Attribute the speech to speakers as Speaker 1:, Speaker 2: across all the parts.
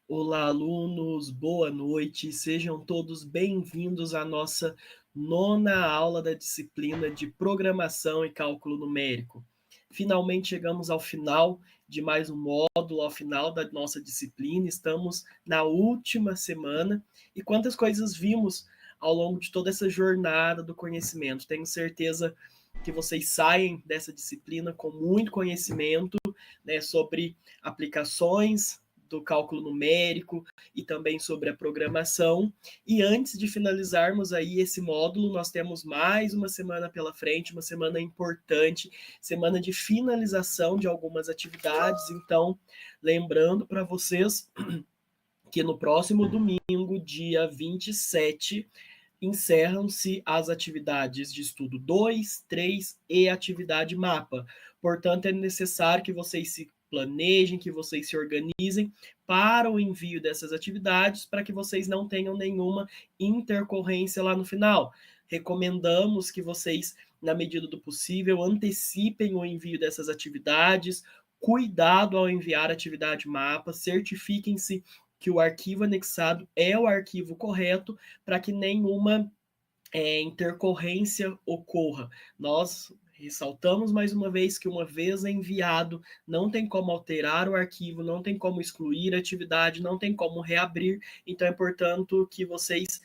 Speaker 1: Olá, alunos, boa noite, sejam todos bem-vindos à nossa nona aula da disciplina de Programação e Cálculo Numérico. Finalmente chegamos ao final de mais um módulo, ao final da nossa disciplina, estamos na última semana e quantas coisas vimos ao longo de toda essa jornada do conhecimento. Tenho certeza que vocês saem dessa disciplina com muito conhecimento, né, sobre aplicações do cálculo numérico e também sobre a programação. E antes de finalizarmos aí esse módulo, nós temos mais uma semana pela frente, uma semana importante, semana de finalização de algumas atividades. Então, lembrando para vocês que no próximo domingo, dia 27, encerram-se as atividades de estudo 2, 3 e atividade mapa. Portanto, é necessário que vocês se planejem, que vocês se organizem para o envio dessas atividades, para que vocês não tenham nenhuma intercorrência lá no final. Recomendamos que vocês, na medida do possível, antecipem o envio dessas atividades. Cuidado ao enviar atividade mapa, certifiquem-se que o arquivo anexado é o arquivo correto para que nenhuma intercorrência ocorra. Nós ressaltamos mais uma vez que uma vez enviado, não tem como alterar o arquivo, não tem como excluir a atividade, não tem como reabrir, então é portanto que vocês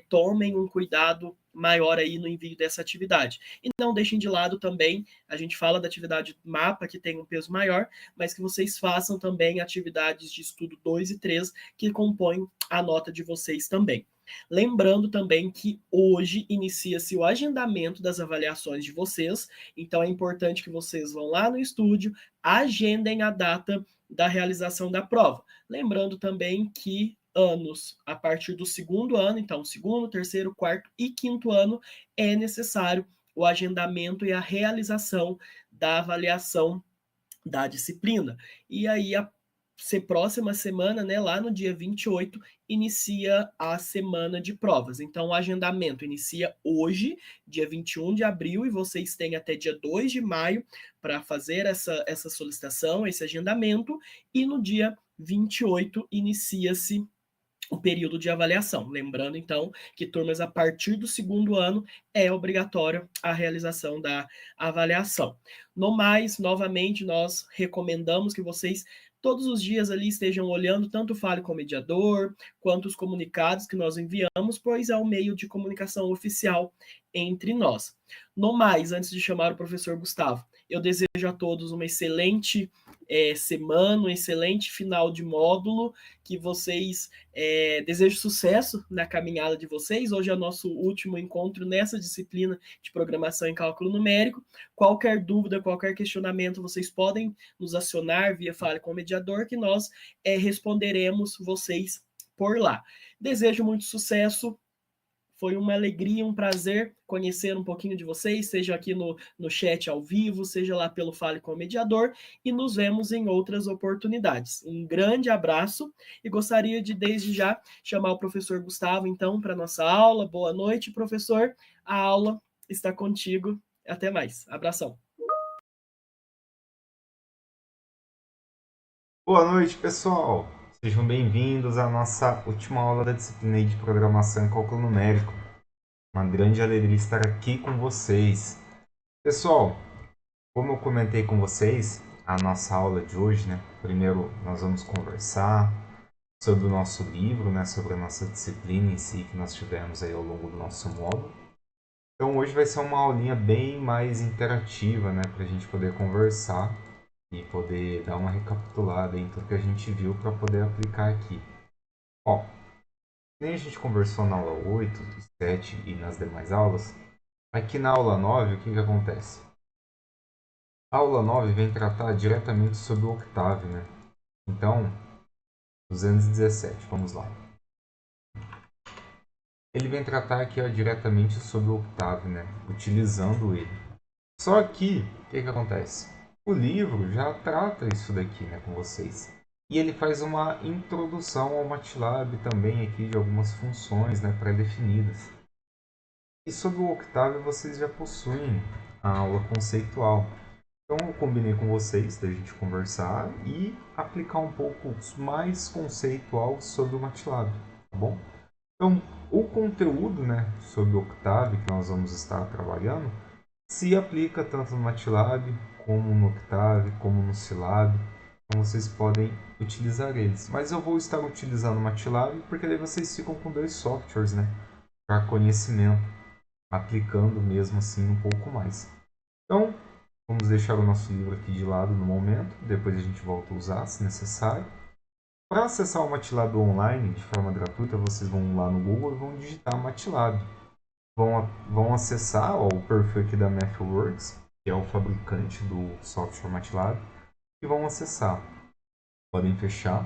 Speaker 1: tomem um cuidado maior aí no envio dessa atividade. E não deixem de lado também, a gente fala da atividade mapa, que tem um peso maior, mas que vocês façam também atividades de estudo 2 e 3, que compõem a nota de vocês também. Lembrando também que hoje inicia-se o agendamento das avaliações de vocês, então é importante que vocês vão lá no estúdio, agendem a data da realização da prova. Lembrando também que anos a partir do segundo ano, então segundo, terceiro, quarto e quinto ano, é necessário o agendamento e a realização da avaliação da disciplina. E aí a próxima semana, né, lá no dia 28, inicia a semana de provas. Então, o agendamento inicia hoje, dia 21 de abril, e vocês têm até dia 2 de maio para fazer essa solicitação, esse agendamento, e no dia 28 inicia-se o período de avaliação. Lembrando, então, que turmas a partir do segundo ano é obrigatório a realização da avaliação. No mais, novamente, nós recomendamos que vocês todos os dias ali estejam olhando tanto o Fale com o Mediador, quanto os comunicados que nós enviamos, pois é um meio de comunicação oficial entre nós. No mais, antes de chamar o professor Gustavo, eu desejo a todos uma excelente semana, um excelente final de módulo, que vocês desejo sucesso na caminhada de vocês. Hoje é o nosso último encontro nessa disciplina de programação em cálculo numérico. Qualquer dúvida, qualquer questionamento, vocês podem nos acionar via Fale com o Mediador, que nós responderemos vocês por lá. Desejo muito sucesso. Foi uma alegria, um prazer conhecer um pouquinho de vocês, seja aqui no chat ao vivo, seja lá pelo Fale com o Mediador, e nos vemos em outras oportunidades. Um grande abraço e gostaria de, desde já, chamar o professor Gustavo, então, para a nossa aula. Boa noite, professor. A aula está contigo. Até mais. Abração.
Speaker 2: Boa noite, pessoal! Sejam bem-vindos à nossa última aula da disciplina de Programação e Cálculo Numérico. Uma grande alegria estar aqui com vocês. Pessoal, como eu comentei com vocês, a nossa aula de hoje, primeiro nós vamos conversar sobre o nosso livro, sobre a nossa disciplina em si que nós tivemos aí ao longo do nosso módulo. Então hoje vai ser uma aulinha bem mais interativa, para a gente poder conversar e poder dar uma recapitulada em tudo que a gente viu para poder aplicar aqui. Ó, nem a gente conversou na aula 8, 7 e nas demais aulas, aqui na aula 9 o que acontece? A aula 9 vem tratar diretamente sobre o octave, Então, 217, vamos lá. ele vem tratar aqui ó, diretamente sobre o Octave, né? Utilizando ele. Só que, o que acontece? O livro já trata isso daqui né, com vocês. E ele faz uma introdução ao MATLAB também aqui de algumas funções né, pré-definidas. E sobre o Octave vocês já possuem a aula conceitual. Então eu combinei com vocês da gente conversar e aplicar um pouco mais conceitual sobre o MATLAB, tá bom? Então o conteúdo né, sobre o Octave que nós vamos estar trabalhando se aplica tanto no MATLAB como no Octave, como no Scilab. Então vocês podem utilizar eles. Mas eu vou estar utilizando o MATLAB porque daí vocês ficam com dois softwares, né? Para conhecimento, aplicando mesmo assim um pouco mais. Então, vamos deixar o nosso livro aqui de lado no momento. Depois a gente volta a usar, se necessário. Para acessar o MATLAB online de forma gratuita, vocês vão lá no Google e vão digitar MATLAB. Vão acessar ó, o perfil aqui da MathWorks, que é o fabricante do software MATLAB, e vão acessar. Podem fechar.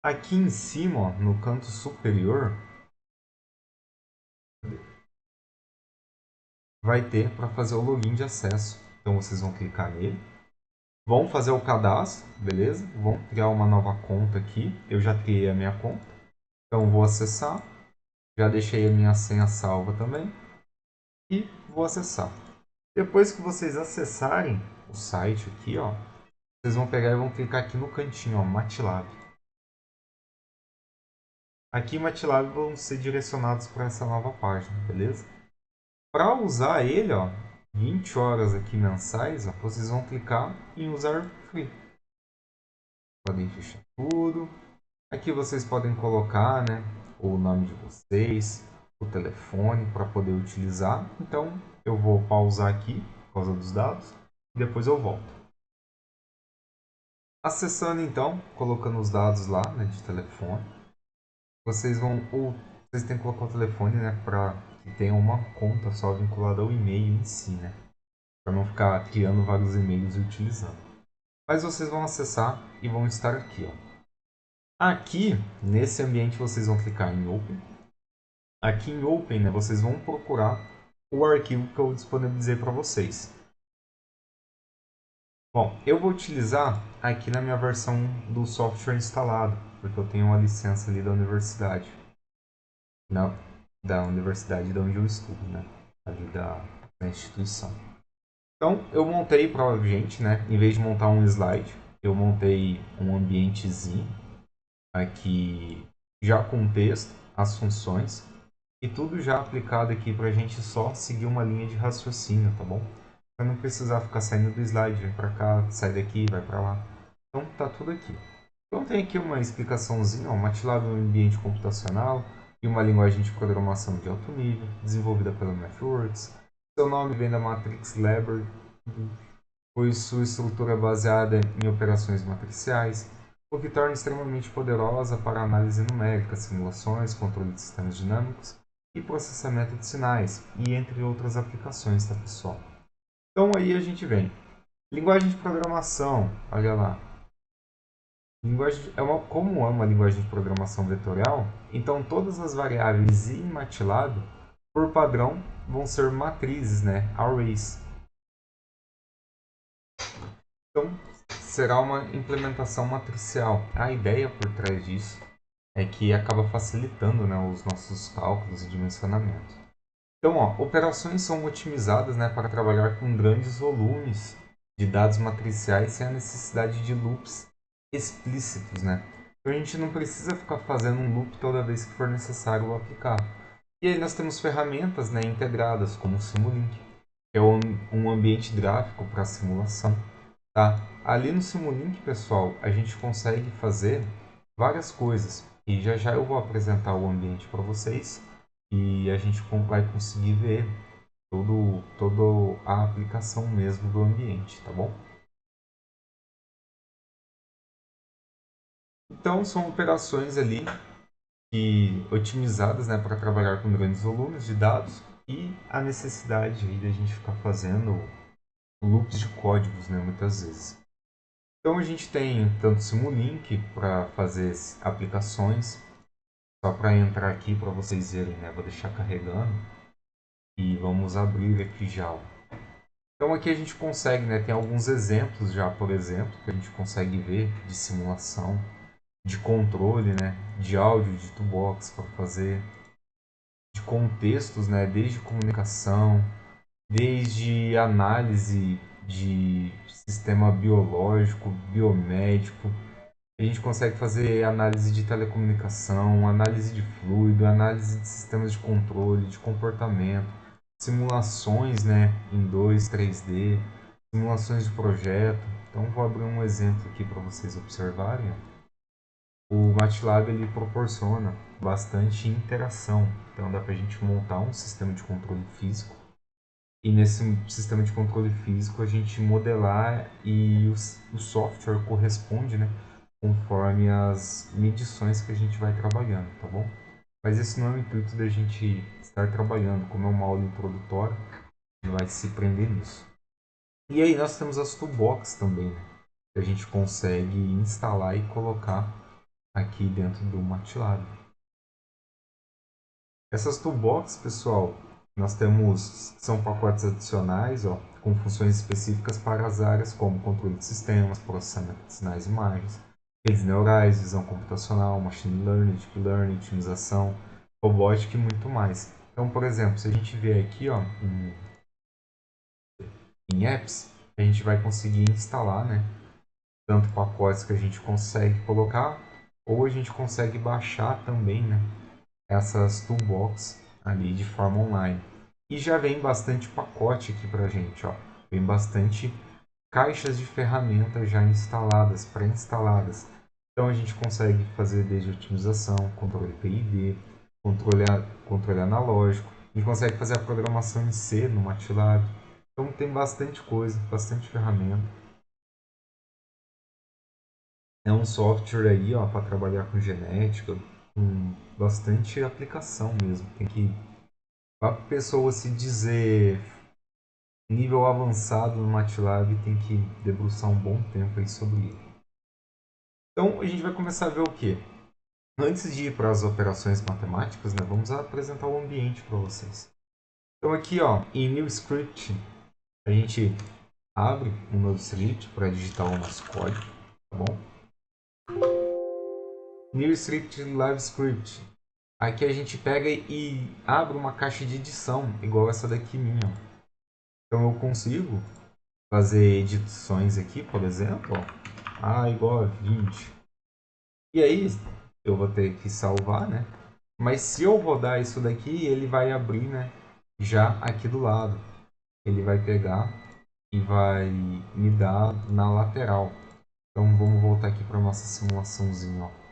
Speaker 2: Aqui em cima, ó, no canto superior, vai ter para fazer o login de acesso. Então vocês vão clicar nele, vão fazer o cadastro, beleza? Vão criar uma nova conta aqui. Eu já criei a minha conta, então vou acessar. Já deixei a minha senha salva também e vou acessar. Depois que vocês acessarem o site aqui, ó, vocês vão pegar e vão clicar aqui no cantinho, ó, MATLAB. Aqui em MATLAB vão ser direcionados para essa nova página, beleza? Para usar ele, ó, 20 horas aqui mensais, ó, vocês vão clicar em usar free. Podem fechar tudo. Aqui vocês podem colocar, né, o nome de vocês, o telefone para poder utilizar. Então eu vou pausar aqui por causa dos dados e depois eu volto. Acessando então, colocando os dados lá né, de telefone, vocês têm que colocar o telefone né, para que tenha uma conta só vinculada ao e-mail em si, né, para não ficar criando vários e-mails e utilizando. Mas vocês vão acessar e vão estar aqui. Ó. Aqui, nesse ambiente, vocês vão clicar em Open. Aqui em Open, né, vocês vão procurar o arquivo que eu disponibilizei para vocês. Bom, eu vou utilizar aqui na minha versão do software instalado, porque eu tenho uma licença ali da universidade. Não, da universidade de onde eu estudo, né? Ali da instituição. Então, eu montei para a gente, né? Em vez de montar um slide, eu montei um ambientezinho aqui já com texto, as funções e tudo já aplicado aqui para a gente só seguir uma linha de raciocínio, tá bom? Para não precisar ficar saindo do slide, vem para cá, sai daqui, vai para lá. Então tá tudo aqui. Então tem aqui uma explicaçãozinha, ó, MATLAB é um ambiente computacional e uma linguagem de programação de alto nível, desenvolvida pela MathWorks. Seu nome vem da Matrix Library, pois sua estrutura é baseada em operações matriciais, o que torna extremamente poderosa para análise numérica, simulações, controle de sistemas dinâmicos e processamento de sinais, e entre outras aplicações, tá pessoal? Então aí a gente vem. Linguagem de programação, olha lá. Como é uma linguagem de programação vetorial, então todas as variáveis em MATLAB, por padrão, vão ser matrizes, né? Arrays. Então, será uma implementação matricial. A ideia por trás disso é que acaba facilitando né, os nossos cálculos e dimensionamento. Então, ó, operações são otimizadas né, para trabalhar com grandes volumes de dados matriciais sem a necessidade de loops explícitos. Né? Então, a gente não precisa ficar fazendo um loop toda vez que for necessário aplicar. E aí nós temos ferramentas né, integradas, como o Simulink, que é um ambiente gráfico para simulação. Tá? Ali no Simulink, pessoal, a gente consegue fazer várias coisas. E já já eu vou apresentar o ambiente para vocês e a gente vai conseguir ver toda a aplicação mesmo do ambiente, tá bom? Então, são operações ali otimizadas né, para trabalhar com grandes volumes de dados e a necessidade aí de a gente ficar fazendo loops de códigos né, muitas vezes. Então a gente tem tanto Simulink para fazer aplicações, Só para entrar aqui para vocês verem, né? Vou deixar carregando e vamos abrir aqui já. Então aqui a gente consegue, né? Tem alguns exemplos já, por exemplo, que a gente consegue ver de simulação, de controle, né? De áudio, de toolbox para fazer, de contextos, né? Desde comunicação, desde análise de sistema biológico, biomédico. A gente consegue fazer análise de telecomunicação, análise de fluido, análise de sistemas de controle, de comportamento, simulações, né, em 2, 3D, simulações de projeto. Então vou abrir um exemplo aqui para vocês observarem. O MATLAB ele proporciona bastante interação, então dá para a gente montar um sistema de controle físico e nesse sistema de controle físico a gente modelar e o software corresponde, né, conforme as medições que a gente vai trabalhando, tá bom? Mas esse não é o intuito da gente estar trabalhando, como é uma aula introdutória, a gente vai se prender nisso. E aí nós temos as toolbox também, né, que a gente consegue instalar e colocar aqui dentro do MATLAB. Essas toolbox, pessoal, nós temos, são pacotes adicionais, ó, com funções específicas para as áreas como controle de sistemas, processamento de sinais e imagens, redes neurais, visão computacional, machine learning, deep learning, otimização, robótica e muito mais. Então, por exemplo, se a gente vier aqui ó, em apps, a gente vai conseguir instalar, né, tanto pacotes que a gente consegue colocar, ou a gente consegue baixar também, né, essas toolbox ali de forma online. E já vem bastante pacote aqui pra gente, ó. Vem bastante caixas de ferramentas já instaladas, pré-instaladas. Então a gente consegue fazer desde otimização, controle PID, controle analógico. A gente consegue fazer a programação em C no MATLAB. Então tem bastante coisa, bastante ferramenta. É um software aí, ó, para trabalhar com genética, com bastante aplicação mesmo. Tem que para a pessoa se dizer nível avançado no MATLAB, tem que debruçar um bom tempo aí sobre ele. Então a gente vai começar a ver o que? Antes de ir para as operações matemáticas, né, vamos apresentar o ambiente para vocês. Então aqui ó, em New Script, a gente abre um novo script para digitar o nosso código, tá bom? New Script Live Script. Aqui a gente pega e abre uma caixa de edição, igual essa daqui minha. Então eu consigo fazer edições aqui, por exemplo, ó, A igual a 20. E aí eu vou ter que salvar, né? Mas se eu rodar isso daqui, ele vai abrir, né? Já aqui do lado. Ele vai pegar e vai me dar na lateral. Então vamos voltar aqui para nossa simulaçãozinha, ó.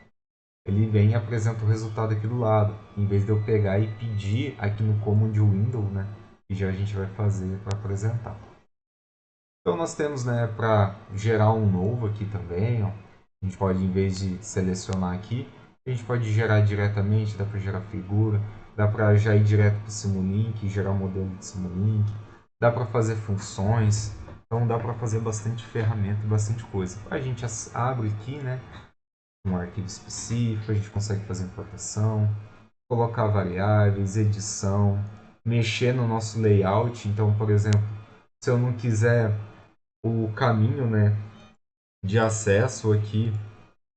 Speaker 2: Ele vem e apresenta o resultado aqui do lado, em vez de eu pegar e pedir aqui no Command Window, né? Que já a gente vai fazer para apresentar. Então nós temos, né, para gerar um novo aqui também, ó. A gente pode, em vez de selecionar aqui, a gente pode gerar diretamente, dá para gerar figura, dá para já ir direto para o Simulink, gerar um modelo de Simulink, dá para fazer funções, então dá para fazer bastante ferramenta e bastante coisa. A gente abre aqui, né, um arquivo específico, a gente consegue fazer importação, colocar variáveis, edição, mexer no nosso layout. Então, por exemplo, se eu não quiser o caminho, né, de acesso aqui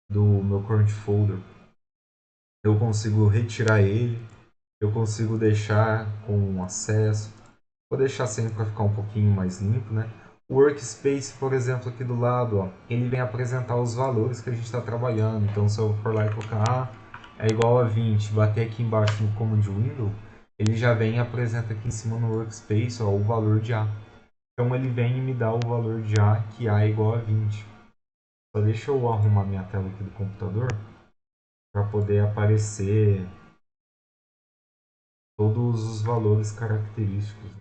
Speaker 2: do meu current folder, eu consigo retirar ele, eu consigo deixar com acesso, vou deixar sempre para ficar um pouquinho mais limpo, né? O workspace, por exemplo, aqui do lado, ó, ele vem apresentar os valores que a gente está trabalhando. Então, se eu for lá e colocar A é igual a 20, bater aqui embaixo no Command Window, ele já vem e apresenta aqui em cima no workspace, ó, o valor de A. Então ele vem e me dá o valor de A, que A é igual a 20. Só deixa eu arrumar minha tela aqui do computador para poder aparecer todos os valores característicos.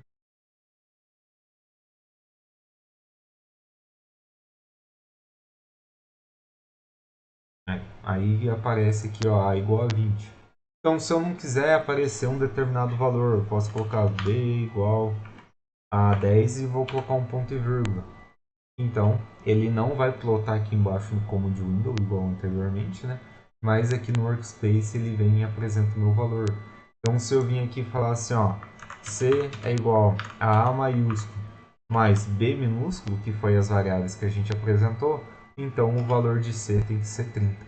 Speaker 2: Aí aparece aqui, ó, A igual a 20. Então, se eu não quiser aparecer um determinado valor, eu posso colocar B igual a 10 e vou colocar um ponto e vírgula. Então, ele não vai plotar aqui embaixo no Command Window, igual anteriormente, né? mas aqui no Workspace ele vem e apresenta o meu valor. Então se eu vim aqui e falar assim, ó, C é igual a A maiúsculo mais B minúsculo, que foi as variáveis que a gente apresentou, então o valor de C tem que ser 30.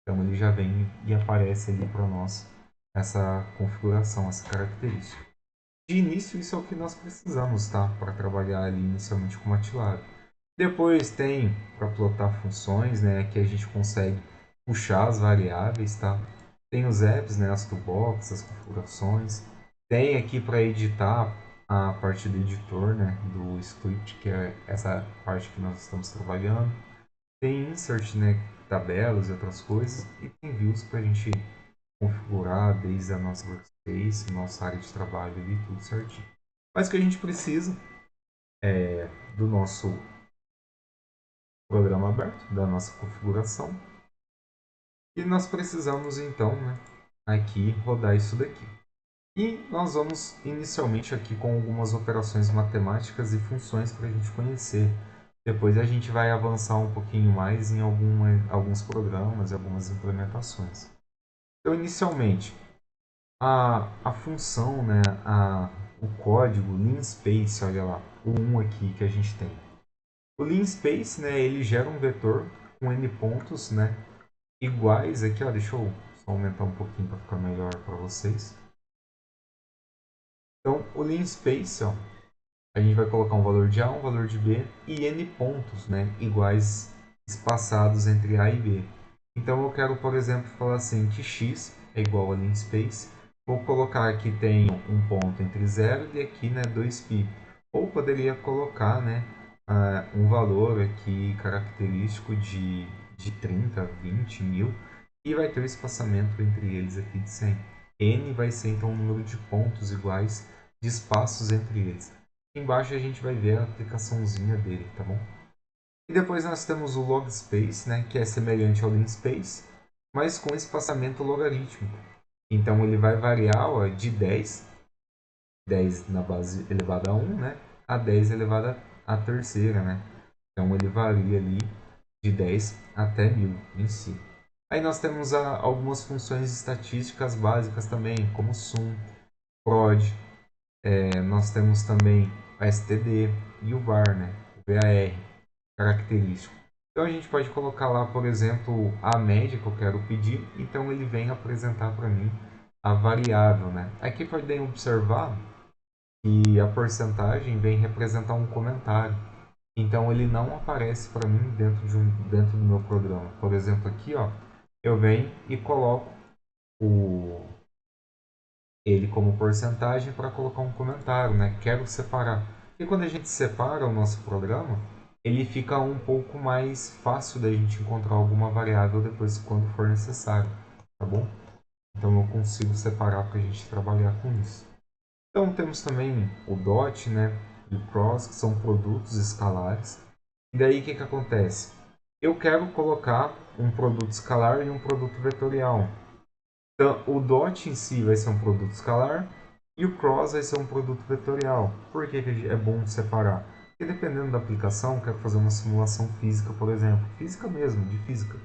Speaker 2: Então ele já vem e aparece ali para nós essa configuração, essa característica. De início, isso é o que nós precisamos, tá? Para trabalhar ali inicialmente com MATLAB. Depois tem para plotar funções, né? Que a gente consegue puxar as variáveis, tá? Tem os apps, né? As toolbox, as configurações. Tem aqui para editar a parte do editor, né? Do script, que é essa parte que nós estamos trabalhando. Tem insert, né? Tabelas e outras coisas. E tem views para a gente configurar desde a nossa workspace, nossa área de trabalho ali, tudo certinho. Mas o que a gente precisa é do nosso programa aberto, da nossa configuração. E nós precisamos então, né, aqui rodar isso daqui. E nós vamos inicialmente aqui com algumas operações matemáticas e funções para a gente conhecer. Depois a gente vai avançar um pouquinho mais em alguns programas e algumas implementações. Então, inicialmente, a função, né, o código linspace, olha lá, o 1 aqui que a gente tem. O linspace, né, ele gera um vetor com n pontos, né, iguais aqui, ó, deixa eu só aumentar um pouquinho para ficar melhor para vocês. Então, o linspace, ó, a gente vai colocar um valor de A, um valor de B e n pontos, né, iguais espaçados entre A e B. Então, eu quero, por exemplo, falar assim que x é igual a linspace. Vou colocar que tem um ponto entre 0 e aqui, né, 2π. Ou poderia colocar, né, um valor aqui característico de 30, 20, 1000 e vai ter o espaçamento entre eles aqui de 100. N vai ser então o número de pontos iguais de espaços entre eles. Embaixo a gente vai ver a aplicaçãozinha dele, tá bom? E depois nós temos o logspace, né, que é semelhante ao linspace, mas com espaçamento logarítmico. Então ele vai variar, ó, de 10 na base elevada a 1, né, a 10 elevada à terceira, né? Então ele varia ali de 10 até 1000 em si. Aí nós temos algumas funções estatísticas básicas também, como sum, prod. Nós temos também o std e o var, né? O var característico. Então a gente pode colocar lá, por exemplo, a média que eu quero pedir, então ele vem apresentar para mim a variável, né? Aqui podem observar que a porcentagem vem representar um comentário. Então ele não aparece para mim dentro do meu programa. Por exemplo, aqui, ó, eu venho e coloco ele como porcentagem para colocar um comentário, né? Quero separar. E quando a gente separa o nosso programa, ele fica um pouco mais fácil da gente encontrar alguma variável depois quando for necessário, tá bom? Então eu consigo separar para a gente trabalhar com isso. Então temos também o dot, né, e o cross, que são produtos escalares. E daí o que acontece? Eu quero colocar um produto escalar e um produto vetorial. Então, o dot em si vai ser um produto escalar e o cross vai ser um produto vetorial. Por que é bom separar? Porque dependendo da aplicação, eu quero fazer uma simulação física, por exemplo. Física mesmo, de física.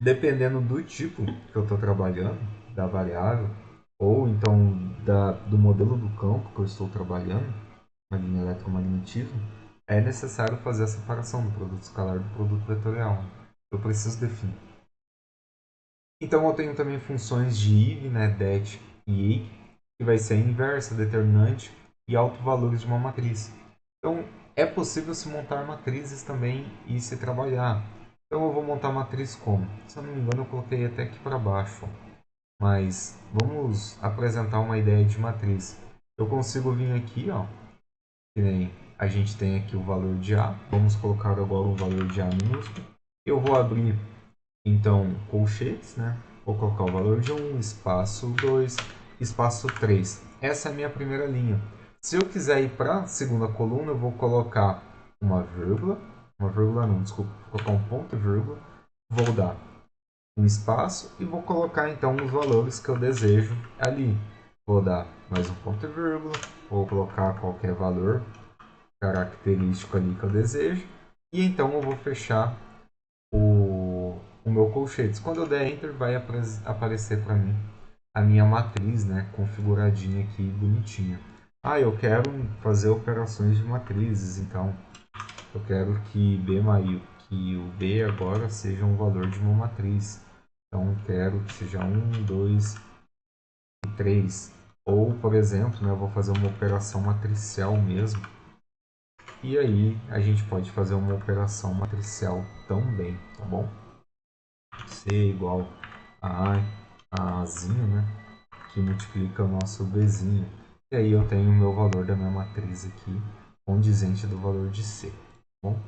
Speaker 2: Dependendo do tipo que eu estou trabalhando, da variável, ou então do modelo do campo que eu estou trabalhando, na linha eletromagnetismo, é necessário fazer a separação do produto escalar do produto vetorial. Eu preciso definir. Então eu tenho também funções de if, né, det e eq, que vai ser a inversa, determinante e autovalores de uma matriz. Então é possível se montar matrizes também e se trabalhar. Então eu vou montar a matriz como? Se eu não me engano eu coloquei até aqui para baixo. Mas vamos apresentar uma ideia de matriz. Eu consigo vir aqui, ó, que nem a gente tem aqui o valor de A. Vamos colocar agora o valor de A minúsculo. Eu vou abrir então colchetes, né? Vou colocar o valor de 1, espaço 2, espaço 3. Essa é a minha primeira linha. Se eu quiser ir para a segunda coluna, eu vou colocar uma vírgula não, desculpa, vou colocar um ponto e vírgula, vou dar um espaço e vou colocar então os valores que eu desejo ali. Vou dar mais um ponto e vírgula, vou colocar qualquer valor característico ali que eu desejo e então eu vou fechar meu colchetes. Quando eu der Enter, vai aparecer para mim a minha matriz, né, configuradinha aqui, bonitinha. Ah, eu quero fazer operações de matrizes, então eu quero que que o B agora seja um valor de uma matriz. Então, quero que seja 1, 2 e 3. Ou, por exemplo, né, eu vou fazer uma operação matricial mesmo. E aí, a gente pode fazer uma operação matricial também, tá bom? C igual a Azinho, né? Que multiplica o nosso Bzinho. E aí eu tenho o meu valor da minha matriz aqui, condizente do valor de C, tá bom?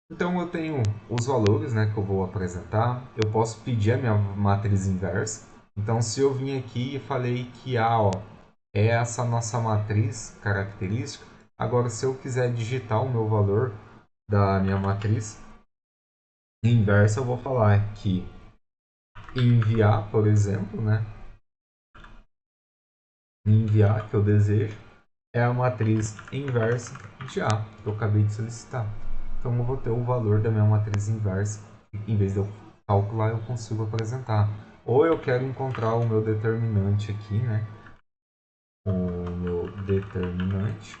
Speaker 2: Então eu tenho os valores, né, que eu vou apresentar. Eu posso pedir a minha matriz inversa. Então se eu vim aqui e falei que A, ó, é essa nossa matriz característica, agora se eu quiser digitar o meu valor da minha matriz inversa, eu vou falar que enviar, por exemplo, né, enviar que eu desejo é a matriz inversa de A que eu acabei de solicitar. Então eu vou ter o valor da minha matriz inversa. Em vez de eu calcular, eu consigo apresentar. Ou eu quero encontrar o meu determinante aqui, né? O meu determinante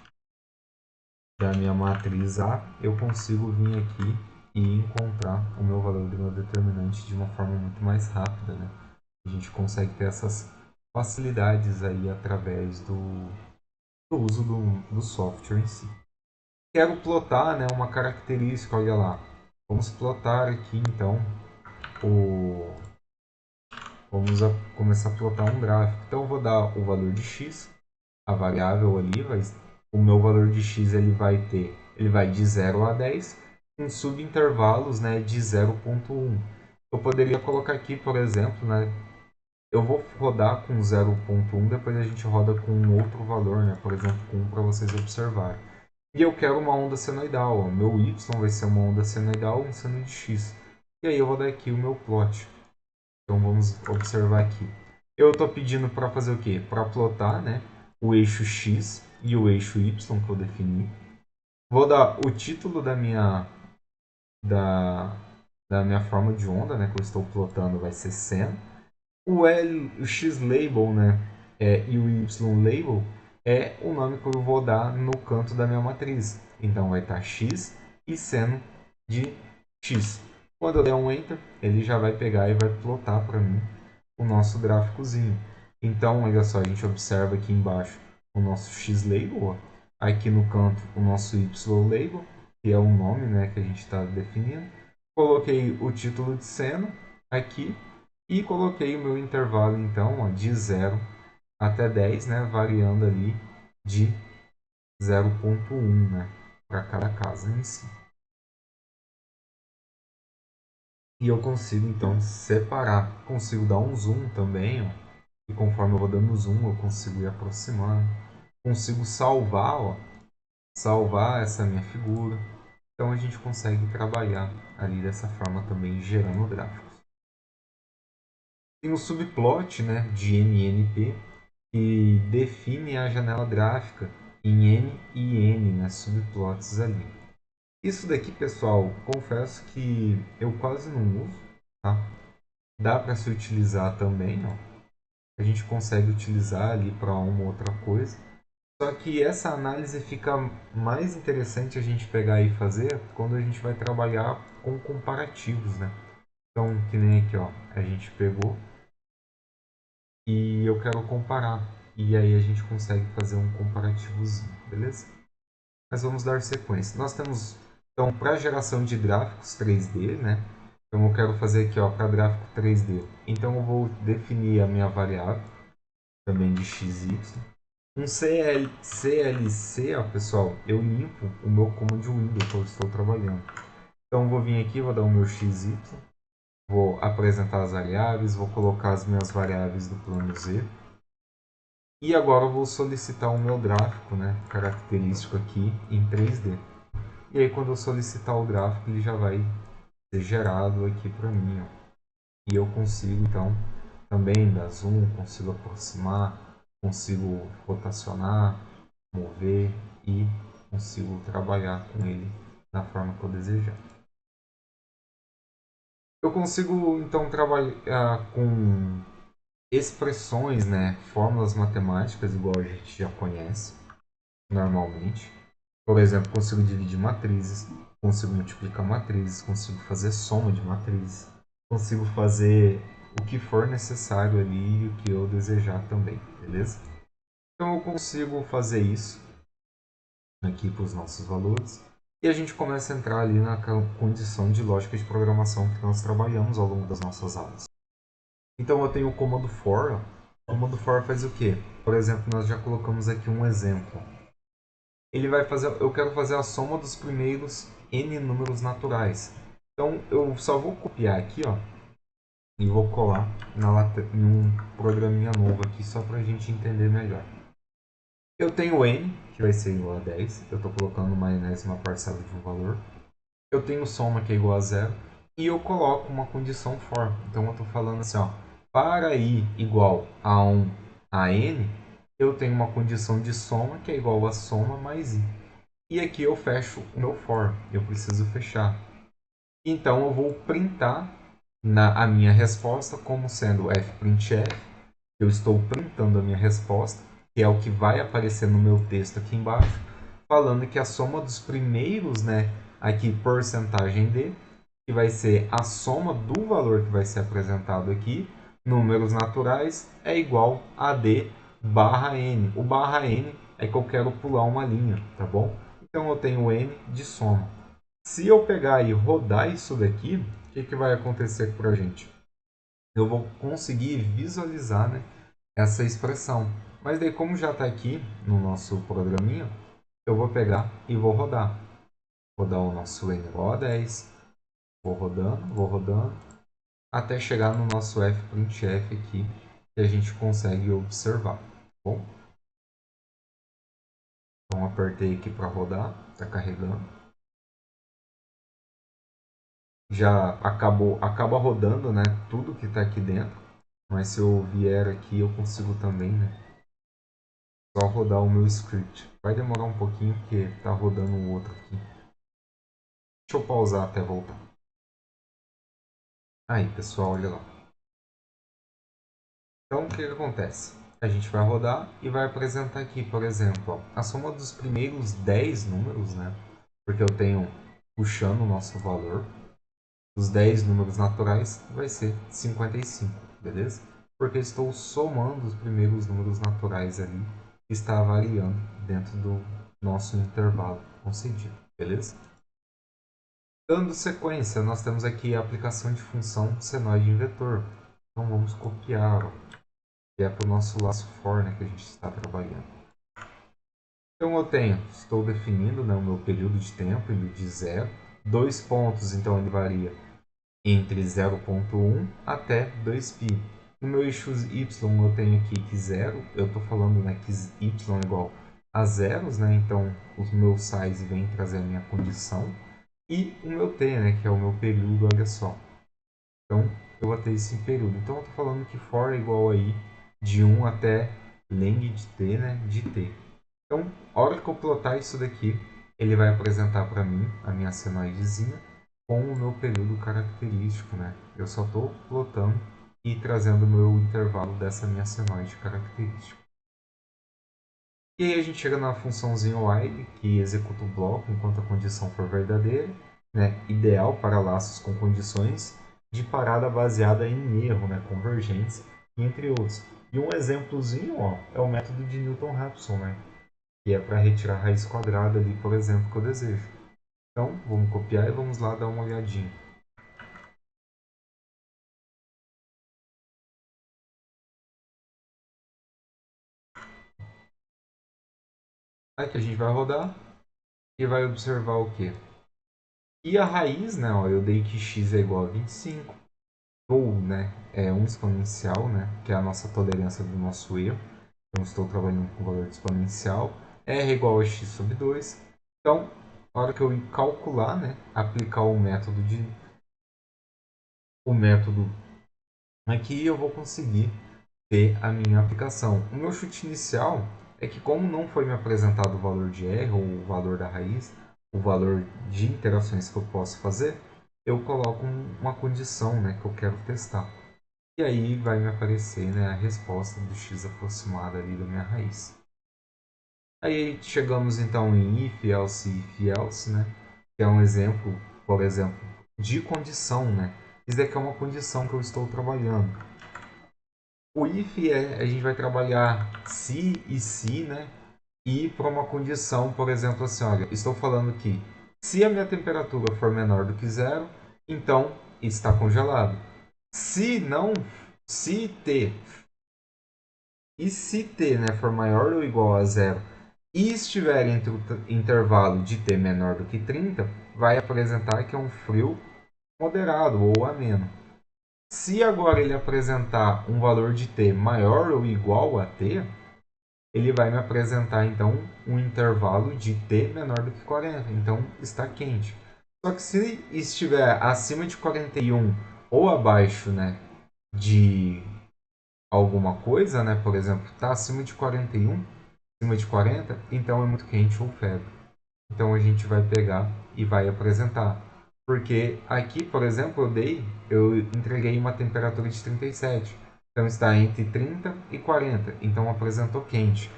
Speaker 2: da minha matriz A, eu consigo vir aqui e encontrar o meu valor do meu determinante de uma forma muito mais rápida, né? A gente consegue ter essas facilidades aí através do uso do software em si. Quero plotar, né, uma característica, olha lá. Vamos plotar aqui então o começar a plotar um gráfico. Então eu vou dar o valor de x, a variável ali, o meu valor de x ele vai de 0 a 10, com subintervalos, né, de 0,1. Eu poderia colocar aqui, por exemplo, né, eu vou rodar com 0,1, depois a gente roda com um outro valor, né, por exemplo, com 1 para vocês observarem. E eu quero uma onda senoidal. O meu y vai ser uma onda senoidal, um seno de x. E aí eu vou dar aqui o meu plot. Então vamos observar aqui. Eu estou pedindo para fazer o quê? Para plotar, né, o eixo x e o eixo y que eu defini. Vou dar o título da, da minha forma de onda, né, que eu estou plotando, vai ser seno. O x label, né, e o y label é o nome que eu vou dar no canto da minha matriz. Então vai estar x e seno de x. Quando eu der um Enter, ele já vai pegar e vai plotar para mim o nosso gráficozinho. Então, olha só, a gente observa aqui embaixo o nosso x label, ó. Aqui no canto o nosso y label, que é o nome, né, que a gente está definindo. Coloquei o título de seno aqui e coloquei o meu intervalo, então, ó, de 0 até 10, né, variando ali de 0,1, né, para cada casa em si. E eu consigo, então, separar. Consigo dar um zoom também, ó, e conforme eu vou dando zoom, eu consigo ir aproximando. Consigo salvar, ó, salvar essa minha figura. Então, a gente consegue trabalhar ali dessa forma também, gerando gráficos. Tem o subplot, né, de NNP, que define a janela gráfica em N e N, né, subplots ali. Isso daqui, pessoal, confesso que eu quase não uso, tá? Dá para se utilizar também, ó. A gente consegue utilizar ali para uma outra coisa. Só que essa análise fica mais interessante a gente pegar e fazer quando a gente vai trabalhar com comparativos, né? Então, que nem aqui, ó, a gente pegou e eu quero comparar. E aí a gente consegue fazer um comparativozinho, beleza? Mas vamos dar sequência. Nós temos, então, para geração de gráficos 3D, né? Então eu quero fazer aqui, ó, para gráfico 3D. Então eu vou definir a minha variável, também de xy. Um CLC, ó, pessoal, eu limpo o meu command window que eu estou trabalhando. Então eu vou vir aqui, vou dar o meu xy, vou apresentar as variáveis, vou colocar as minhas variáveis do plano Z. E agora eu vou solicitar o meu gráfico, né, característico aqui em 3D. E aí quando eu solicitar o gráfico, ele já vai ser gerado aqui para mim, ó. E eu consigo então também dar zoom, consigo aproximar, consigo rotacionar, mover e consigo trabalhar com ele da forma que eu desejar. Eu consigo, então, trabalhar com expressões, né, fórmulas matemáticas, igual a gente já conhece normalmente. Por exemplo, consigo dividir matrizes, consigo multiplicar matrizes, consigo fazer soma de matrizes, consigo fazer o que for necessário ali e o que eu desejar também, beleza? Então eu consigo fazer isso aqui para os nossos valores e a gente começa a entrar ali na condição de lógica de programação que nós trabalhamos ao longo das nossas aulas. Então eu tenho o comando for. O comando for faz o quê? Por exemplo, nós já colocamos aqui um exemplo. Ele vai fazer, eu quero fazer a soma dos primeiros n números naturais. Então eu só vou copiar aqui, ó, e vou colar em um programinha novo aqui só para a gente entender melhor. Eu tenho n, que vai ser igual a 10. Eu estou colocando uma enésima parcela de um valor. Eu tenho soma, que é igual a zero. E eu coloco uma condição for. Então eu estou falando assim, ó, para i igual a 1 a n, eu tenho uma condição de soma, que é igual a soma mais i. E aqui eu fecho o meu for. Eu preciso fechar. Então eu vou printar a minha resposta como sendo fprintf. Eu estou printando a minha resposta, que é o que vai aparecer no meu texto aqui embaixo, falando que a soma dos primeiros, né, aqui porcentagem d, que vai ser a soma do valor que vai ser apresentado aqui, números naturais, é igual a d barra n. O barra n é que eu quero pular uma linha, tá bom? Então eu tenho n de soma. Se eu pegar e rodar isso daqui, o que vai acontecer para a gente? Eu vou conseguir visualizar, né, essa expressão. Mas daí, como já está aqui no nosso programinha, eu vou pegar e vou rodar. Vou dar o nosso n igual a 10. Vou rodando, até chegar no nosso fprintf aqui, que a gente consegue observar. Bom, então apertei aqui para rodar, está carregando. Já acaba rodando, né, tudo que está aqui dentro. Mas se eu vier aqui, eu consigo também, né, só rodar o meu script. Vai demorar um pouquinho, porque está rodando o outro aqui. Deixa eu pausar até voltar. Aí, pessoal, olha lá. Então, o que acontece? A gente vai rodar e vai apresentar aqui, por exemplo, ó, a soma dos primeiros 10 números, né? Porque eu tenho, puxando o nosso valor, os 10 números naturais vai ser 55, beleza? Porque estou somando os primeiros números naturais ali, que está variando dentro do nosso intervalo concedido, beleza? Dando sequência, nós temos aqui a aplicação de função senoide em vetor. Então vamos copiar, ó, que é para o nosso laço for, né, que a gente está trabalhando. Então estou definindo, né, o meu período de tempo, ele de 0. 2 pontos, então ele varia entre 0,1 até 2π. No meu eixo y eu tenho aqui que 0, eu estou falando, né, que y é igual a zeros, né, então o meu size vem trazer a minha condição. E o meu t, né, que é o meu período, olha só. Então, eu vou ter isso em período. Então, eu estou falando que for é igual aí de 1 até leng de t, né, de t. Então, a hora que eu plotar isso daqui, ele vai apresentar para mim a minha senoidezinha com o meu período característico, né? Eu só estou plotando e trazendo o meu intervalo dessa minha senoide característica. E aí a gente chega na funçãozinha while, que executa o bloco enquanto a condição for verdadeira, né? Ideal para laços com condições de parada baseada em erro, né? Convergência, entre outros. E um exemplozinho, ó, é o método de Newton-Raphson, né? Que é para retirar a raiz quadrada ali, por exemplo, que eu desejo. Então, vamos copiar e vamos lá dar uma olhadinha. Aqui a gente vai rodar e vai observar o quê? E a raiz, né, ó, eu dei que x é igual a 25, ou, né, é um exponencial, né, que é a nossa tolerância do nosso erro. Então, estou trabalhando com o valor exponencial. R é igual a x sobre 2. Então, na hora que eu calcular, né, aplicar o método aqui, eu vou conseguir ter a minha aplicação. O meu chute inicial é que, como não foi me apresentado o valor de R ou o valor da raiz, o valor de interações que eu posso fazer, eu coloco uma condição, né, que eu quero testar. E aí vai me aparecer, né, a resposta do x aproximada ali da minha raiz. Aí chegamos então em if, else, if, else, né, que é um exemplo, por exemplo, de condição, né. Isso daqui é uma condição que eu estou trabalhando. O if a gente vai trabalhar se e se, né, e para uma condição, por exemplo, assim, olha, estou falando que se a minha temperatura for menor do que zero, então está congelado. Se não, se T e se T, né, for maior ou igual a zero e estiver entre o intervalo de T menor do que 30, vai apresentar que é um frio moderado ou ameno. Se agora ele apresentar um valor de T maior ou igual a T, ele vai me apresentar então um intervalo de T menor do que 40. Então está quente. Só que se estiver acima de 41 ou abaixo, né, de alguma coisa, né, por exemplo, está acima de 41, acima de 40, então é muito quente ou febre. Então a gente vai pegar e vai apresentar. Porque aqui, por exemplo, eu entreguei uma temperatura de 37. Então está entre 30 e 40. Então apresentou quente.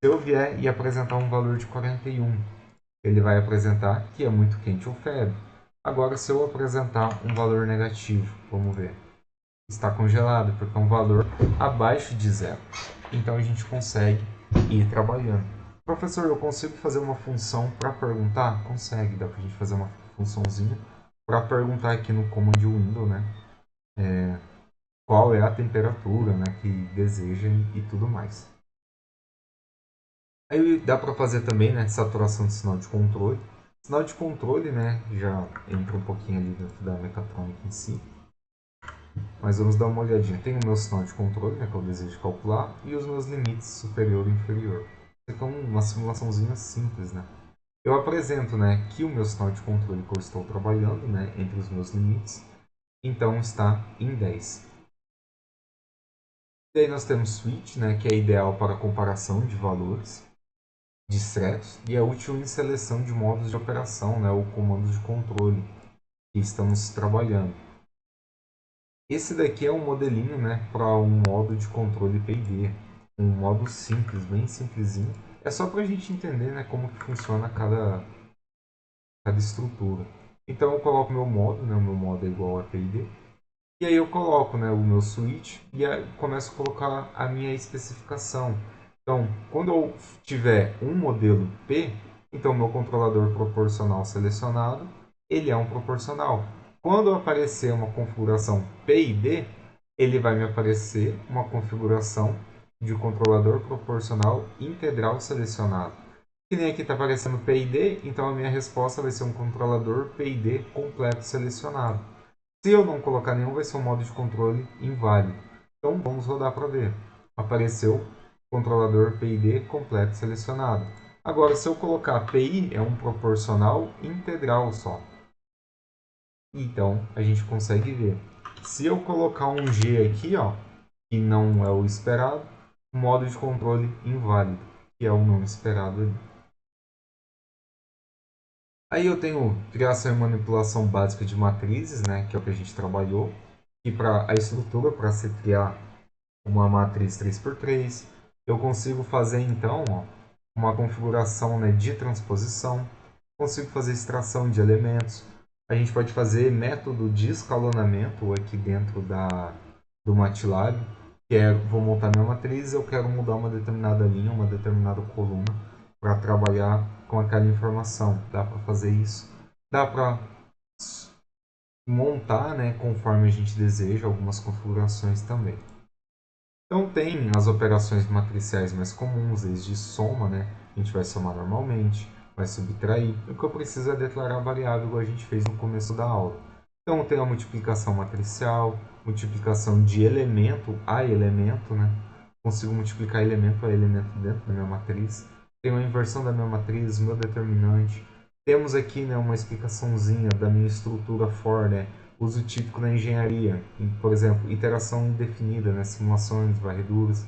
Speaker 2: Se eu vier e apresentar um valor de 41, ele vai apresentar que é muito quente ou febre. Agora, se eu apresentar um valor negativo, vamos ver. Está congelado, porque é um valor abaixo de zero. Então a gente consegue ir trabalhando. Professor, eu consigo fazer uma função para perguntar? Consegue, dá para a gente fazer uma funçãozinha para perguntar aqui no command window, né? Qual é a temperatura, né, que deseja e tudo mais. Aí dá para fazer também, né, saturação de sinal de controle. Sinal de controle, né, já entra um pouquinho ali dentro da mecatrônica em si. Mas vamos dar uma olhadinha. Tem o meu sinal de controle, né, que eu desejo calcular, e os meus limites superior e inferior. Isso é uma simulaçãozinha simples, né? Eu apresento, né, que o meu sinal de controle que eu estou trabalhando, né, entre os meus limites, então está em 10. E aí nós temos switch, né, que é ideal para comparação de valores discretos e é útil em seleção de modos de operação, né, ou comandos de controle que estamos trabalhando. Esse daqui é um modelinho, né, para um modo de controle PID, um modo simples, bem simplesinho. É só para a gente entender, né, como que funciona cada estrutura. Então eu coloco meu modo, né, o meu modo é igual a PID, e aí eu coloco, né, o meu switch e aí começo a colocar a minha especificação. Então, quando eu tiver um modelo P, então meu controlador proporcional selecionado, ele é um proporcional. Quando aparecer uma configuração PID, ele vai me aparecer uma configuração de controlador proporcional integral selecionado. Que nem aqui está aparecendo PID, então a minha resposta vai ser um controlador PID completo selecionado. Se eu não colocar nenhum, vai ser um modo de controle inválido. Então vamos rodar para ver. Apareceu controlador PID completo selecionado. Agora, se eu colocar PI, é um proporcional integral só. Então a gente consegue ver. Se eu colocar um G aqui, ó, que não é o esperado, modo de controle inválido, que é o não esperado ali. Aí eu tenho criação e manipulação básica de matrizes, né, que é o que a gente trabalhou. E para a estrutura, para se criar uma matriz 3x3, eu consigo fazer então, ó, uma configuração, né, de transposição, consigo fazer extração de elementos, a gente pode fazer método de escalonamento aqui dentro do MATLAB, que é, vou montar minha matriz, eu quero mudar uma determinada linha, uma determinada coluna, para trabalhar com aquela informação. Dá para fazer isso. Dá para montar, né, conforme a gente deseja, algumas configurações também. Então tem as operações matriciais mais comuns, desde soma, né? A gente vai somar normalmente, vai subtrair. O que eu preciso é declarar a variável, igual a gente fez no começo da aula. Então tem a multiplicação matricial, multiplicação de elemento a elemento, né? Consigo multiplicar elemento a elemento dentro da minha matriz. Tenho a inversão da minha matriz, meu determinante. Temos aqui, né, uma explicaçãozinha da minha estrutura for, né? Uso típico na engenharia, por exemplo, iteração indefinida, né? Simulações, varreduras,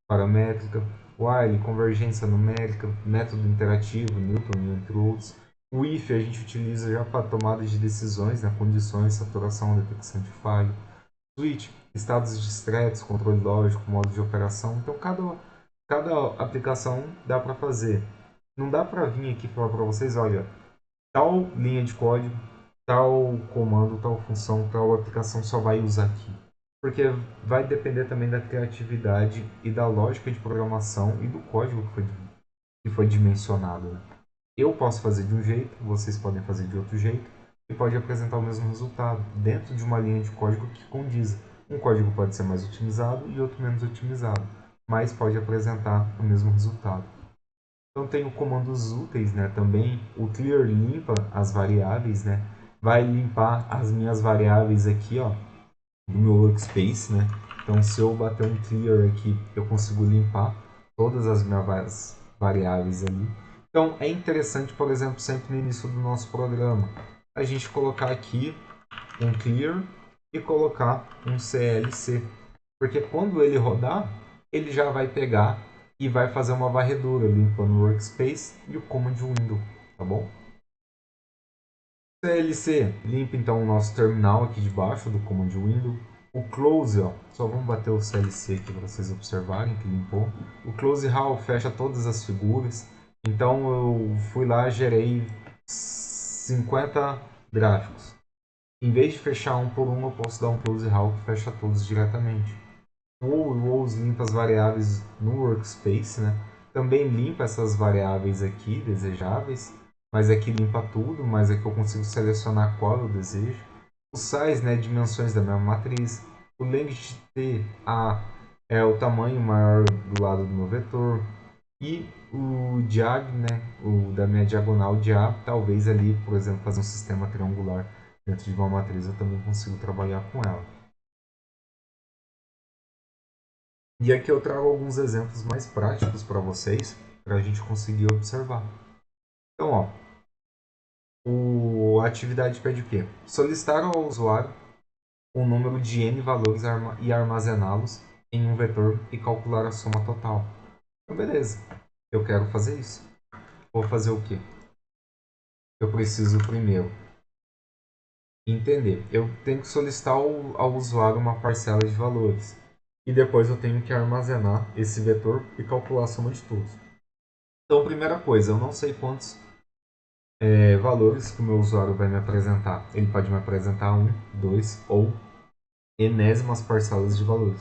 Speaker 2: paramétrica, while, convergência numérica, método interativo, Newton, entre outros. O if a gente utiliza já para tomada de decisões, né? Condições, saturação, detecção de falha. Switch, estados discretos, controle lógico, modo de operação. Então, cada aplicação dá para fazer. Não dá para vir aqui falar para vocês, olha, tal linha de código, tal comando, tal função, tal aplicação só vai usar aqui. Porque vai depender também da criatividade e da lógica de programação e do código que foi dimensionado. Né? Eu posso fazer de um jeito, vocês podem fazer de outro jeito, e pode apresentar o mesmo resultado, dentro de uma linha de código que condiza. Um código pode ser mais otimizado e outro menos otimizado, mas pode apresentar o mesmo resultado. Então tenho comandos úteis, né? Também o clear limpa as variáveis, né? Vai limpar as minhas variáveis aqui, ó, do meu workspace, né? Então se eu bater um clear aqui, eu consigo limpar todas as minhas variáveis ali. Então é interessante, por exemplo, sempre no início do nosso programa, a gente colocar aqui um clear e colocar um CLC, porque quando ele rodar, ele já vai pegar e vai fazer uma varredura limpando o workspace e o command window, tá bom? CLC limpa então o nosso terminal aqui debaixo do command window. O close, ó, só vamos bater o CLC aqui para vocês observarem que limpou. O close how fecha todas as figuras. Então eu fui lá, gerei 50 gráficos. Em vez de fechar um por um, eu posso dar um close how que fecha todos diretamente. O rows limpa as variáveis no workspace, né? Também limpa essas variáveis aqui desejáveis, mas aqui limpa tudo, mas aqui eu consigo selecionar qual eu desejo. O size, né, dimensões da minha matriz. O length t, a, é o tamanho maior do lado do meu vetor. E o diag, né, o da minha diagonal de A, talvez ali, por exemplo, fazer um sistema triangular dentro de uma matriz, eu também consigo trabalhar com ela. E aqui eu trago alguns exemplos mais práticos para vocês, para a gente conseguir observar. Então, a atividade pede o quê? Solicitar ao usuário um número de n valores e armazená-los em um vetor e calcular a soma total. Então, beleza, eu quero fazer isso. Vou fazer o quê? Eu preciso primeiro entender. Eu tenho que solicitar ao usuário uma parcela de valores. E depois eu tenho que armazenar esse vetor e calcular a soma de todos. Então, primeira coisa, eu não sei quantos valores que o meu usuário vai me apresentar. Ele pode me apresentar 1, 2 ou enésimas parcelas de valores.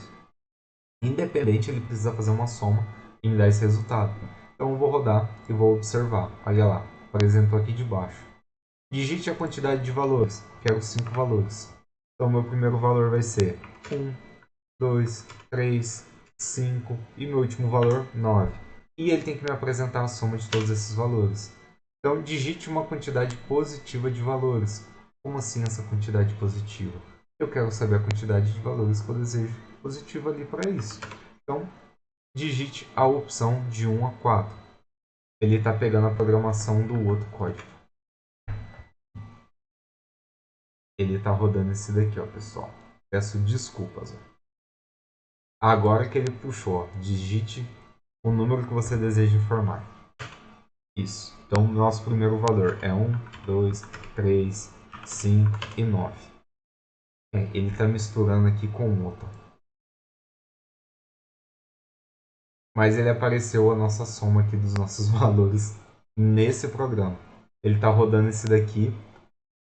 Speaker 2: Independente, ele precisa fazer uma soma e me dar esse resultado. Então, eu vou rodar e vou observar. Olha lá, apresentou aqui de baixo. Digite a quantidade de valores. Quero 5 valores. Então, meu primeiro valor vai ser 1, 2, 3, 5 e meu último valor, 9. E ele tem que me apresentar a soma de todos esses valores. Então, digite uma quantidade positiva de valores. Como assim essa quantidade positiva? Eu quero saber a quantidade de valores que eu desejo positiva ali para isso. Então, digite a opção de 1 a 4. Ele está pegando a programação do outro código. Ele está rodando esse daqui, ó, pessoal. Peço desculpas. Ó. Agora que ele puxou, ó, digite o número que você deseja informar. Isso. Então, nosso primeiro valor é 1, 2, 3, 5 e 9. Ele está misturando aqui com o outro. Mas ele apareceu a nossa soma aqui dos nossos valores nesse programa. Ele está rodando esse daqui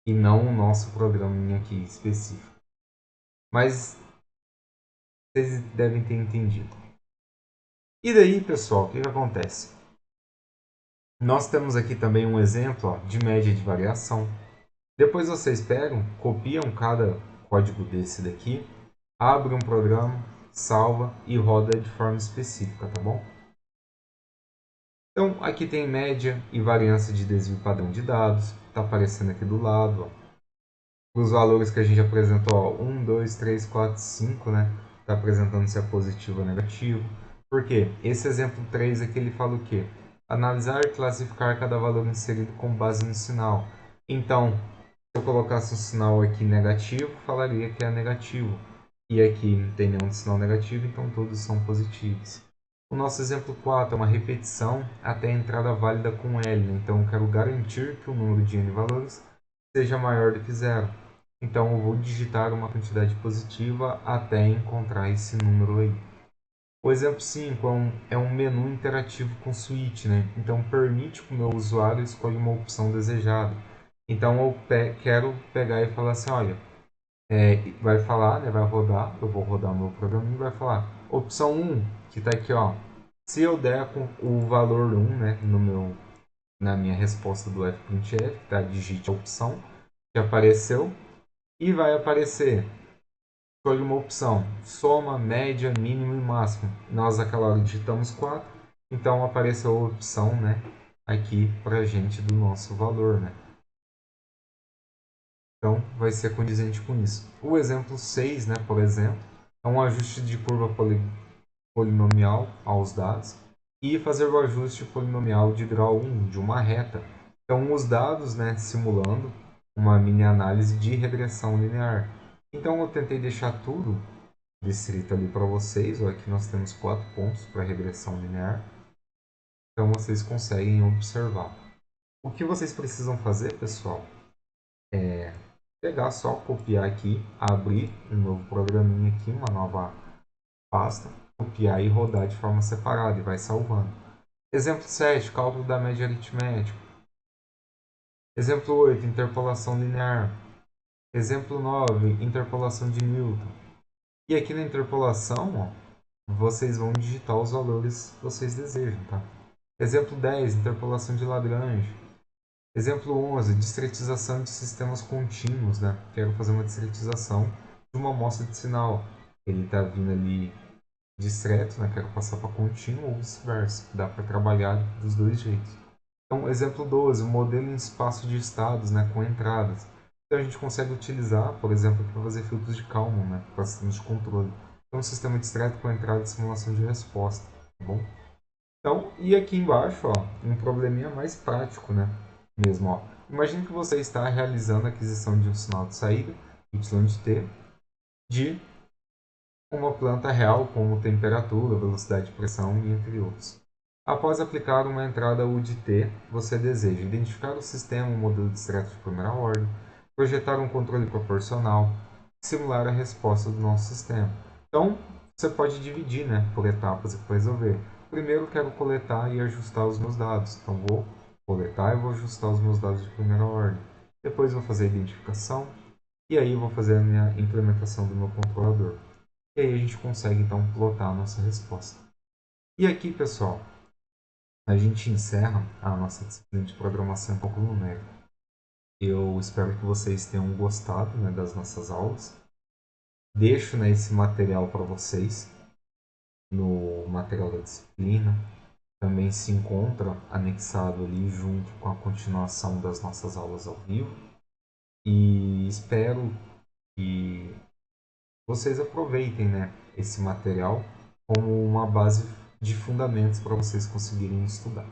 Speaker 2: e não o nosso programinha aqui específico. Mas vocês devem ter entendido. E daí, pessoal, o que acontece? Nós temos aqui também um exemplo de média de variação. Depois vocês pegam, copiam cada código desse daqui, abrem um programa, salva e roda de forma específica, tá bom? Então, aqui tem média e variância de desvio padrão de dados, está aparecendo aqui do lado. Os valores que a gente apresentou, ó, 1, 2, 3, 4, 5, né? Está apresentando se é positivo ou negativo. Por quê? Esse exemplo 3 aqui ele fala o quê? Analisar e classificar cada valor inserido com base no sinal. Então, se eu colocasse um sinal aqui negativo, falaria que é negativo. E aqui não tem nenhum sinal negativo, então todos são positivos. O nosso exemplo 4 é uma repetição até a entrada válida com L, né? Então eu quero garantir que o número de N valores seja maior do que zero. Então eu vou digitar uma quantidade positiva até encontrar esse número aí. O exemplo 5 é um menu interativo com switch, né? Então permite que o meu usuário escolha uma opção desejada. Então eu quero pegar e falar assim, olha, vai falar, né? Vai rodar, eu vou rodar o meu programinha e vai falar, opção 1, que está aqui, ó. Se eu der com o valor 1, né, na minha resposta do fprintf, tá? Digite a opção que apareceu e vai aparecer. Escolha uma opção, soma, média, mínimo e máximo. Nós naquela hora digitamos 4, então apareceu a opção, né, aqui para a gente do nosso valor, né. Então vai ser condizente com isso. O exemplo 6, né, por exemplo, é um ajuste de curva polinomial aos dados e fazer o ajuste polinomial de grau 1 de uma reta. Então os dados, né, simulando uma mini análise de regressão linear. Então eu tentei deixar tudo descrito ali para vocês. Aqui nós temos 4 pontos para regressão linear. Então vocês conseguem observar. O que vocês precisam fazer, pessoal, é pegar só, copiar aqui, abrir um novo programinha aqui, uma nova pasta, copiar e rodar de forma separada e vai salvando. Exemplo 7, cálculo da média aritmética. Exemplo 8, interpolação linear. Exemplo 9, interpolação de Newton. E aqui na interpolação, ó, vocês vão digitar os valores que vocês desejam, tá? Exemplo 10, interpolação de Lagrange. Exemplo 11, discretização de sistemas contínuos, né? Quero fazer uma discretização de uma amostra de sinal. Ele está vindo ali discreto, né? Quero passar para contínuo ou vice-versa. Dá para trabalhar dos dois jeitos. Então, exemplo 12, modelo em espaço de estados, né? Com entradas. Então, a gente consegue utilizar, por exemplo, para fazer filtros de Kalman, né? Para sistemas de controle. Então, um sistema discreto com entrada de simulação de resposta, tá bom? Então, e aqui embaixo, ó, um probleminha mais prático, né? Mesmo, ó. Imagine que você está realizando a aquisição de um sinal de saída, y de t, de uma planta real, como temperatura, velocidade de pressão e entre outros. Após aplicar uma entrada U de t, você deseja identificar o sistema, um modelo discreto de primeira ordem, projetar um controle proporcional, simular a resposta do nosso sistema. Então, você pode dividir, né, por etapas para resolver. Primeiro, quero coletar e ajustar os meus dados. Então, vou coletar e vou ajustar os meus dados de primeira ordem. Depois, vou fazer a identificação. E aí, vou fazer a minha implementação do meu controlador. E aí, a gente consegue, então, plotar a nossa resposta. E aqui, pessoal, a gente encerra a nossa disciplina de programação em cálculo numérico. Eu espero que vocês tenham gostado, né, das nossas aulas. Deixo, né, esse material para vocês no material da disciplina. Também se encontra anexado ali junto com a continuação das nossas aulas ao vivo. E espero que vocês aproveitem, né, esse material como uma base de fundamentos para vocês conseguirem estudar.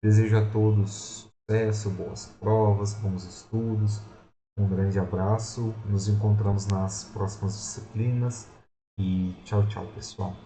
Speaker 2: Desejo a todos sucesso, boas provas, bons estudos. Um grande abraço. Nos encontramos nas próximas disciplinas. E tchau, tchau, pessoal.